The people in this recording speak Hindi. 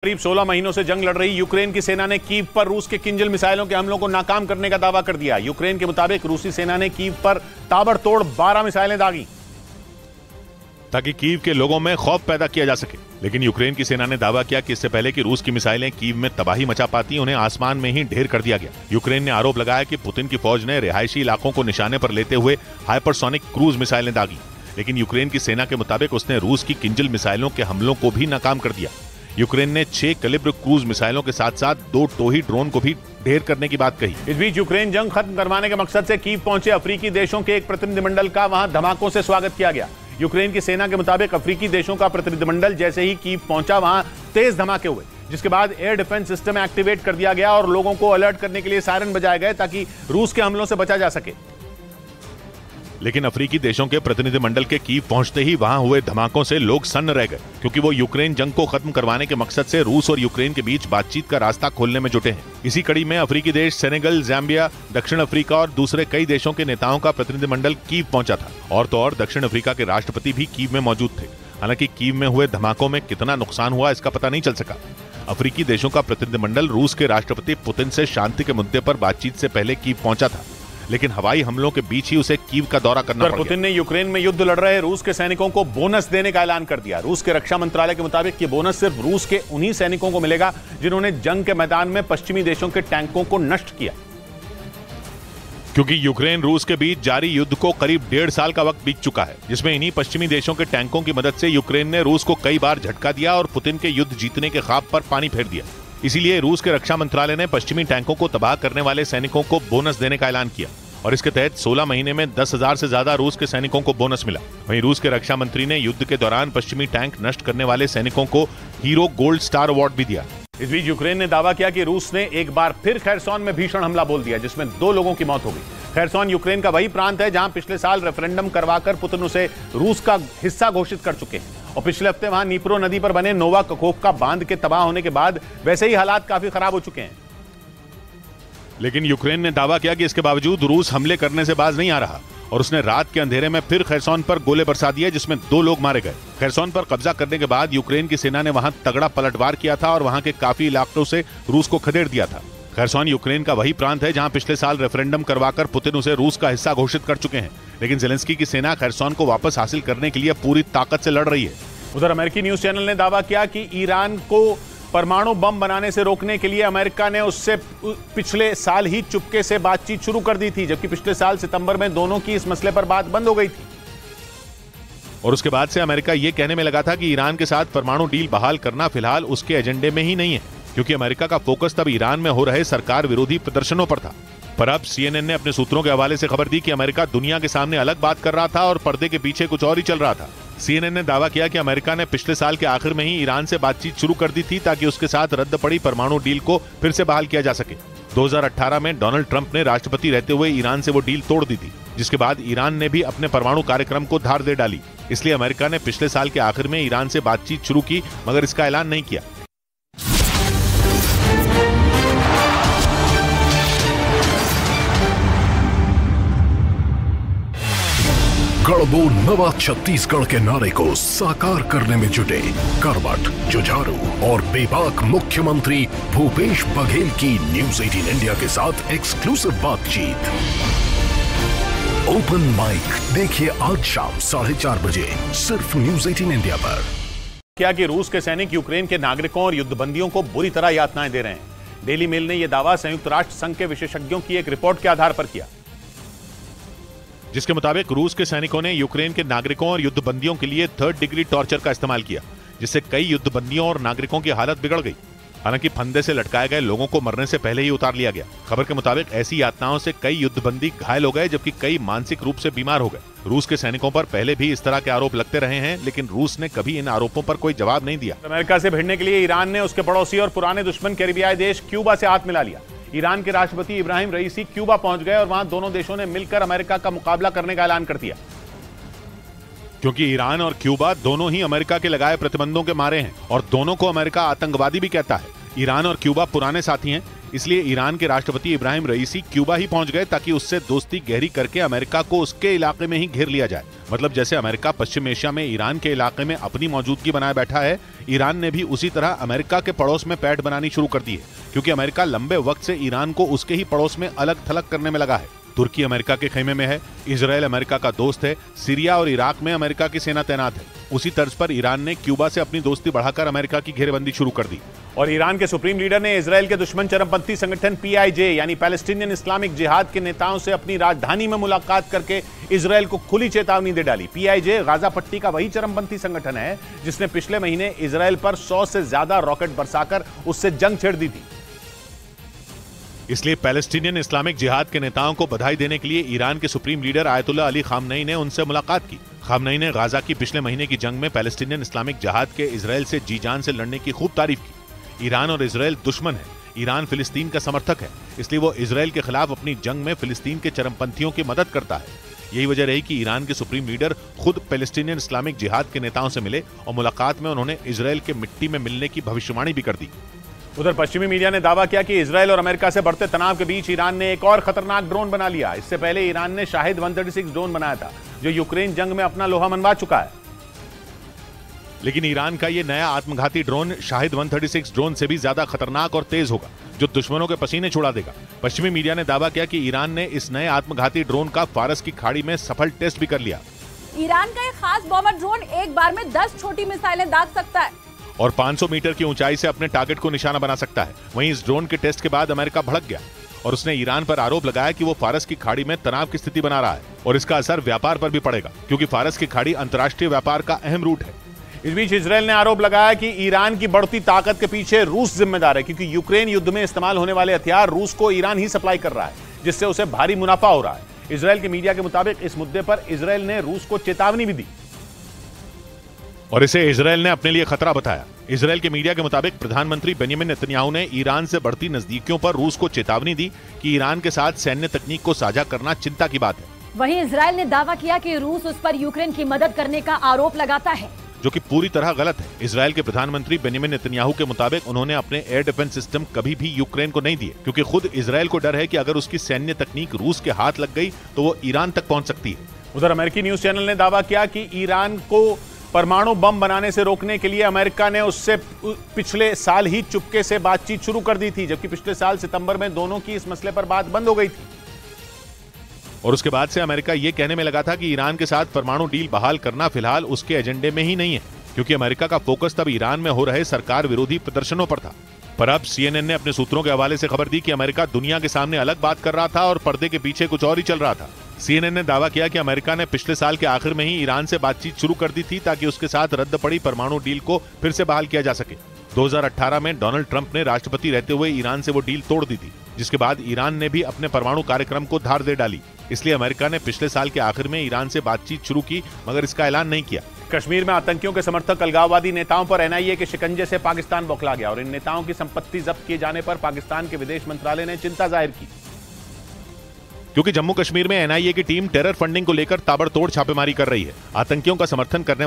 करीब 16 महीनों से जंग लड़ रही यूक्रेन की सेना ने कीव पर रूस के किंजल मिसाइलों के हमलों को नाकाम करने का दावा कर दिया। यूक्रेन के मुताबिक रूसी सेना ने कीव पर ताबड़तोड़ 12 मिसाइलें दागी ताकि कीव के लोगों में खौफ पैदा किया जा सके। लेकिन यूक्रेन की सेना ने दावा किया कि इससे पहले कि रूस की मिसाइलें कीव में तबाही मचा पाती, उन्हें आसमान में ही ढेर कर दिया गया। यूक्रेन ने आरोप लगाया कि पुतिन की फौज ने रिहायशी इलाकों को निशाने पर लेते हुए हाइपरसोनिक क्रूज मिसाइलें दागी। लेकिन यूक्रेन की सेना के मुताबिक उसने रूस की किंजल मिसाइलों के हमलों को भी नाकाम कर दिया। यूक्रेन ने 6 कैलिबर क्रूज मिसाइलों के साथ साथ 2 टोही ड्रोन को भी ढेर करने की बात कही। इस बीच यूक्रेन जंग खत्म करवाने के मकसद से कीव पहुंचे अफ्रीकी देशों के एक प्रतिनिधिमंडल का वहां धमाकों से स्वागत किया गया। यूक्रेन की सेना के मुताबिक अफ्रीकी देशों का प्रतिनिधिमंडल जैसे ही कीव पहुंचा, वहां तेज धमाके हुए, जिसके बाद एयर डिफेंस सिस्टम एक्टिवेट कर दिया गया और लोगों को अलर्ट करने के लिए सायरन बजाए गए ताकि रूस के हमलों से बचा जा सके। लेकिन अफ्रीकी देशों के प्रतिनिधिमंडल के कीव पहुंचते ही वहां हुए धमाकों से लोग सन्न रह गए, क्योंकि वो यूक्रेन जंग को खत्म करवाने के मकसद से रूस और यूक्रेन के बीच बातचीत का रास्ता खोलने में जुटे हैं। इसी कड़ी में अफ्रीकी देश सेनेगल, जाम्बिया, दक्षिण अफ्रीका और दूसरे कई देशों के नेताओं का प्रतिनिधिमंडल कीव पहुंचा था। और तो और दक्षिण अफ्रीका के राष्ट्रपति भी कीव में मौजूद थे। हालांकि कीव में हुए धमाकों में कितना नुकसान हुआ इसका पता नहीं चल सका। अफ्रीकी देशों का प्रतिनिधिमंडल रूस के राष्ट्रपति पुतिन से शांति के मुद्दे पर बातचीत से पहले कीव पहुंचा था, लेकिन हवाई हमलों के बीच ही उसे कीव का दौरा करना पड़ा। पुतिन ने यूक्रेन में युद्ध लड़ रहे रूस के सैनिकों को बोनस देने का ऐलान कर दिया। रूस के रक्षा मंत्रालय के मुताबिक ये बोनस सिर्फ रूस के उन्हीं सैनिकों को मिलेगा जिन्होंने जंग के मैदान में पश्चिमी देशों के टैंकों को नष्ट किया। क्योंकि यूक्रेन रूस के बीच जारी युद्ध को करीब 1.5 साल का वक्त बीत चुका है, जिसमें इन्हीं पश्चिमी देशों के टैंकों की मदद से यूक्रेन ने रूस को कई बार झटका दिया और पुतिन के युद्ध जीतने के ख्वाब पर पानी फेर दिया। इसीलिए रूस के रक्षा मंत्रालय ने पश्चिमी टैंकों को तबाह करने वाले सैनिकों को बोनस देने का ऐलान किया और इसके तहत 16 महीने में 10,000 से ज्यादा रूस के सैनिकों को बोनस मिला। वहीं रूस के रक्षा मंत्री ने युद्ध के दौरान पश्चिमी टैंक नष्ट करने वाले सैनिकों को हीरो गोल्ड स्टार अवार्ड भी दिया। इस बीच यूक्रेन ने दावा किया कि रूस ने एक बार फिर खैरसोन में भीषण हमला बोल दिया, जिसमें 2 लोगों की मौत हो गई। खैरसोन यूक्रेन का वही प्रांत है जहां पिछले साल रेफरेंडम करवाकर पुतिन उसे रूस का हिस्सा घोषित कर चुके हैं और पिछले हफ्ते वहां नीप्रो नदी पर बने नोवा कखोवका बांध के तबाह होने के बाद वैसे ही हालात काफी खराब हो चुके हैं। लेकिन यूक्रेन ने दावा किया कि इसके बावजूद रूस हमले करने से बाज नहीं आ रहा और उसने रात के अंधेरे में फिर खैरसोन पर गोले बरसा दिए, जिसमें 2 लोग मारे गए। खैरसोन पर कब्जा करने के बाद यूक्रेन की सेना ने वहां तगड़ा पलटवार किया था और वहां के काफी इलाकों से रूस को खदेड़ दिया था। खैरसोन यूक्रेन का वही प्रांत है जहां पिछले साल रेफरेंडम करवाकर पुतिन उसे रूस का हिस्सा घोषित कर चुके हैं। लेकिन ज़ेलेंस्की की सेना खैरसोन को वापस हासिल करने के लिए पूरी ताकत से लड़ रही है। उधर अमेरिकी न्यूज चैनल ने दावा किया कि ईरान को परमाणु बम बनाने से रोकने के लिए अमेरिका ने उससे पिछले साल ही चुपके से बातचीत शुरू कर दी थी, जबकि पिछले साल सितंबर में दोनों की इस मसले पर बात बंद हो गई थी। और उसके बाद से अमेरिका ये कहने में लगा था कि ईरान के साथ परमाणु डील बहाल करना फिलहाल उसके एजेंडे में ही नहीं है, क्योंकि अमेरिका का फोकस तब ईरान में हो रहे सरकार विरोधी प्रदर्शनों पर था। पर अब CNN ने अपने सूत्रों के हवाले से खबर दी कि अमेरिका दुनिया के सामने अलग बात कर रहा था और पर्दे के पीछे कुछ और ही चल रहा था। CNN ने दावा किया कि अमेरिका ने पिछले साल के आखिर में ही ईरान से बातचीत शुरू कर दी थी ताकि उसके साथ रद्द पड़ी परमाणु डील को फिर से बहाल किया जा सके। 2018 में डोनाल्ड ट्रंप ने राष्ट्रपति रहते हुए ईरान से वो डील तोड़ दी थी, जिसके बाद ईरान ने भी अपने परमाणु कार्यक्रम को धार दे डाली। इसलिए अमेरिका ने पिछले साल के आखिर में ईरान से बातचीत शुरू की, मगर इसका ऐलान नहीं किया। गढ़बो नवा छत्तीसगढ़ के नारे को साकार करने में जुटे करवट, जुझारू और बेबाक मुख्यमंत्री भूपेश बघेल की न्यूज 18 इंडिया के साथ एक्सक्लूसिव बातचीत। ओपन माइक देखिए आज शाम 4:30 बजे सिर्फ न्यूज 18 इंडिया पर। क्या कि रूस के सैनिक यूक्रेन के नागरिकों और युद्धबंदियों को बुरी तरह यातनाएं दे रहे हैं। डेली मेल ने यह दावा संयुक्त राष्ट्र संघ के विशेषज्ञों की एक रिपोर्ट के आधार पर किया, जिसके मुताबिक रूस के सैनिकों ने यूक्रेन के नागरिकों और युद्धबंदियों के लिए 3rd डिग्री टॉर्चर का इस्तेमाल किया, जिससे कई युद्धबंदियों और नागरिकों की हालत बिगड़ गई। हालांकि फंदे से लटकाए गए लोगों को मरने से पहले ही उतार लिया गया। खबर के मुताबिक ऐसी यातनाओं से कई युद्धबंदी घायल हो गए, जबकि कई मानसिक रूप से बीमार हो गए। रूस के सैनिकों पर पहले भी इस तरह के आरोप लगते रहे हैं, लेकिन रूस ने कभी इन आरोपों पर कोई जवाब नहीं दिया। अमेरिका से भिड़ने के लिए ईरान ने उसके पड़ोसी और पुराने दुश्मन कैरिबियाई देश क्यूबा से हाथ मिला लिया। ईरान के राष्ट्रपति इब्राहिम रईसी क्यूबा पहुंच गए और वहां दोनों देशों ने मिलकर अमेरिका का मुकाबला करने का ऐलान कर दिया। क्योंकि ईरान और क्यूबा दोनों ही अमेरिका के लगाए प्रतिबंधों के मारे हैं और दोनों को अमेरिका आतंकवादी भी कहता है। ईरान और क्यूबा पुराने साथी हैं, इसलिए ईरान के राष्ट्रपति इब्राहिम रईसी क्यूबा ही पहुंच गए ताकि उससे दोस्ती गहरी करके अमेरिका को उसके इलाके में ही घेर लिया जाए। मतलब जैसे अमेरिका पश्चिम एशिया में ईरान के इलाके में अपनी मौजूदगी बनाए बैठा है, ईरान ने भी उसी तरह अमेरिका के पड़ोस में पैठ बनानी शुरू कर दी है, क्योंकि अमेरिका लंबे वक्त से ईरान को उसके ही पड़ोस में अलग थलग करने में लगा है। तुर्की अमेरिका के खेमे में है, इजराइल अमेरिका का दोस्त है, सीरिया और इराक में अमेरिका की सेना तैनात है। उसी तर्ज पर ईरान ने क्यूबा से अपनी दोस्ती बढ़ाकर अमेरिका की घेरेबंदी शुरू कर दी। और ईरान के सुप्रीम लीडर ने इजराइल के दुश्मन चरमपंथी संगठन PIJ यानी पैलेस्टीनियन इस्लामिक जिहाद के नेताओं से अपनी राजधानी में मुलाकात करके इजराइल को खुली चेतावनी दे डाली। PIJ गाजा पट्टी का वही चरमपंथी संगठन है जिसने पिछले महीने इजराइल पर 100 से ज्यादा रॉकेट बरसाकर उससे जंग छेड़ दी थी। इसलिए पैलेस्टीनियन इस्लामिक जिहाद के नेताओं को बधाई देने के लिए ईरान के सुप्रीम लीडर आयतुल्लाह अली खामनई ने उनसे मुलाकात की। खामनई ने गाजा की पिछले महीने की जंग में पैलेस्टीनियन इस्लामिक जिहाद के इजराइल से जी जान से लड़ने की खूब तारीफ की। ईरान और इजराइल दुश्मन है, ईरान फिलिस्तीन का समर्थक है, इसलिए वो इजराइल के खिलाफ अपनी जंग में फिलिस्तीन के चरमपंथियों की मदद करता है। यही वजह रही कि ईरान के सुप्रीम लीडर खुद पैलेस्टीनियन इस्लामिक जिहाद के नेताओं से मिले और मुलाकात में उन्होंने इजराइल के मिट्टी में मिलने की भविष्यवाणी भी कर दी। उधर पश्चिमी मीडिया ने दावा किया कि इजराइल और अमेरिका से बढ़ते तनाव के बीच ईरान ने एक और खतरनाक ड्रोन बना लिया। इससे पहले ईरान ने शाहिद 136 ड्रोन बनाया था जो यूक्रेन जंग में अपना लोहा मनवा चुका है। लेकिन ईरान का ये नया आत्मघाती ड्रोन शाहिद 136 ड्रोन से भी ज्यादा खतरनाक और तेज होगा, जो दुश्मनों के पसीने छुड़ा देगा। पश्चिमी मीडिया ने दावा किया कि ईरान ने इस नए आत्मघाती ड्रोन का फारस की खाड़ी में सफल टेस्ट भी कर लिया। ईरान का एक खास बॉम्बर ड्रोन एक बार में 10 छोटी मिसाइलें दाग सकता है और 500 मीटर की ऊंचाई से अपने टारगेट को निशाना बना सकता है। वहीं इस ड्रोन के टेस्ट के बाद अमेरिका भड़क गया और उसने ईरान पर आरोप लगाया कि वो फारस की खाड़ी में तनाव की स्थिति बना रहा है और इसका असर व्यापार पर भी पड़ेगा, क्योंकि फारस की खाड़ी अंतर्राष्ट्रीय व्यापार का अहम रूट है। इस बीच इजराइल ने आरोप लगाया कि ईरान की बढ़ती ताकत के पीछे रूस जिम्मेदार है, क्योंकि यूक्रेन युद्ध में इस्तेमाल होने वाले हथियार रूस को ईरान ही सप्लाई कर रहा है, जिससे उसे भारी मुनाफा हो रहा है। इजराइल के मीडिया के मुताबिक इस मुद्दे पर इजराइल ने रूस को चेतावनी भी दी और इसे इजराइल ने अपने लिए खतरा बताया। इजराइल के मीडिया के मुताबिक प्रधानमंत्री बेंजामिन नेतन्याहू ने ईरान से बढ़ती नजदीकियों पर रूस को चेतावनी दी कि ईरान के साथ सैन्य तकनीक को साझा करना चिंता की बात है। वहीं इजराइल ने दावा किया कि रूस उस पर यूक्रेन की मदद करने का आरोप लगाता है, जो कि पूरी तरह गलत है। इजराइल के प्रधानमंत्री बेंजामिन नेतन्याहू के मुताबिक उन्होंने अपने एयर डिफेंस सिस्टम कभी भी यूक्रेन को नहीं दिए, क्योंकि खुद इजराइल को डर है कि अगर उसकी सैन्य तकनीक रूस के हाथ लग गई तो वो ईरान तक पहुंच सकती है। उधर अमेरिकी न्यूज चैनल ने दावा किया कि ईरान को परमाणु बम बनाने से रोकने के लिए अमेरिका ने उससे पिछले साल ही चुपके से बातचीत शुरू कर दी थी, जबकि पिछले साल सितंबर में दोनों की इस मसले पर बात बंद हो गई थी। और उसके बाद से अमेरिका ये कहने में लगा था कि ईरान के साथ परमाणु डील बहाल करना फिलहाल उसके एजेंडे में ही नहीं है, क्योंकि अमेरिका का फोकस तब ईरान में हो रहे सरकार विरोधी प्रदर्शनों पर था। पर अब CNN ने अपने सूत्रों के हवाले से खबर दी कि अमेरिका दुनिया के सामने अलग बात कर रहा था और पर्दे के पीछे कुछ और ही चल रहा था। CNN ने दावा किया कि अमेरिका ने पिछले साल के आखिर में ही ईरान से बातचीत शुरू कर दी थी ताकि उसके साथ रद्द पड़ी परमाणु डील को फिर से बहाल किया जा सके। 2018 में डोनाल्ड ट्रंप ने राष्ट्रपति रहते हुए ईरान से वो डील तोड़ दी थी, जिसके बाद ईरान ने भी अपने परमाणु कार्यक्रम को धार दे डाली। इसलिए अमेरिका ने पिछले साल के आखिर में ईरान से बातचीत शुरू की, मगर इसका ऐलान नहीं किया। कश्मीर में आतंकियों के समर्थक अलगाववादी नेताओं पर NIA के शिकंजे से पाकिस्तान बौखला गया और इन नेताओं की संपत्ति जब्त किए जाने पर पाकिस्तान के विदेश मंत्रालय ने चिंता जाहिर की, क्योंकि जम्मू कश्मीर में NIA की टीम टेरर फंडिंग को लेकर ताबड़तोड़ छापेमारी कर रही है। आतंकियों का समर्थन करने